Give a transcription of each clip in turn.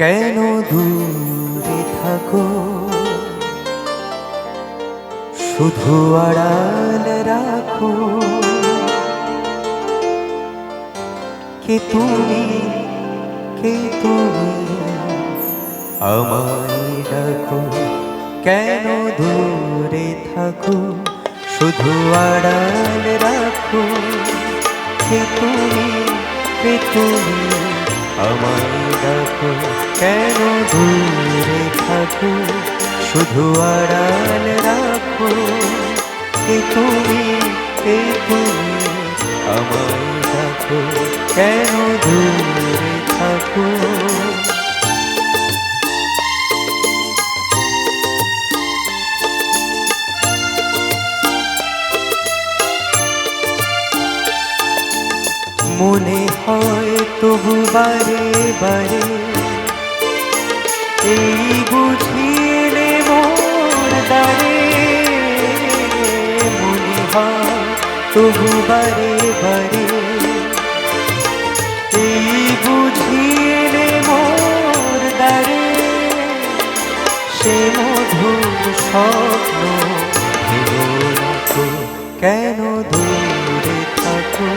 কেন দূরে থাকো, শুধু আড়াল রাখো। কে তুমি, কে তুমি আমায় ডাকো, কেন দূরে থাকো, শুধু আড়াল রাখো। কে তুমি, কে তুমি আমায় ডাকো, কেন দূরে থাকো, শুধু আড়াল রাখো। কে তুমি, কে তুমি আমায় ডাকো, কেন দূরে থাকো। মনে হয় তবু বারে বারে, এই বুঝিয়ে মোর দ্বারে। মনে হয় তবু বারে বারে, এই বুঝিয়ে মোর দ্বারে। সে মধুর স্বপ্ন ভেবো রাখো, কেন দূরে থাকো,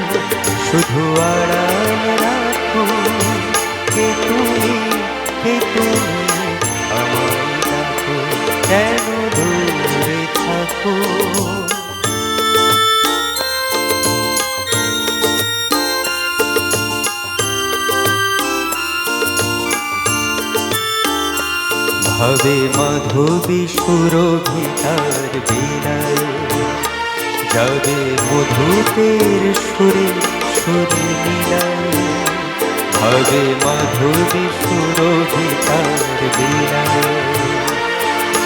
শুধু আড়াল রাখো। কে তুমি, কে তুমি আমায় ডাকো, কেন দূরে থাকো। ভাবে মাধবী সুরভিতার বীণায়, যাবে মধুতের সুরে সুরে মিলায়। ভাবে মাধবী সুরভিতার বীণায়,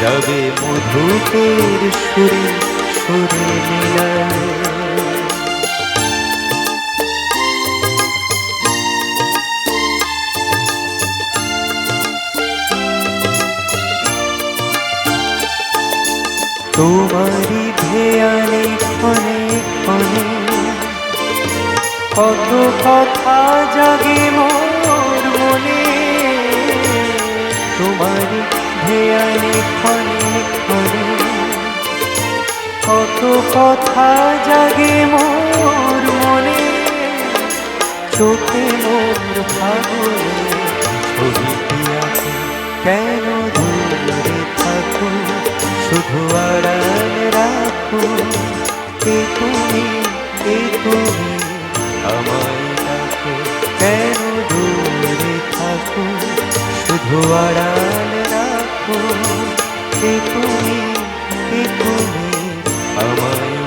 যাবে মধুতের সুরে সুরে মিলায়। তোমারি ধ্যানে ক্ষণে ক্ষণে কত কথা জাগে মোর মনে। তোমারি ধ্যানে ক্ষণে ক্ষণে কত কথা জাগে মোর মনে। চোখে মোর পাগলে ছবিটি আঁকে, কেন দূরে থাকো, শুধু আড়াল রাখো। কে তুমি, কে তুমি আমায় ডাকো, কেন দূরে থাকো, শুধু আড়াল রাখো। কে তুমি, কে তুমি আমায়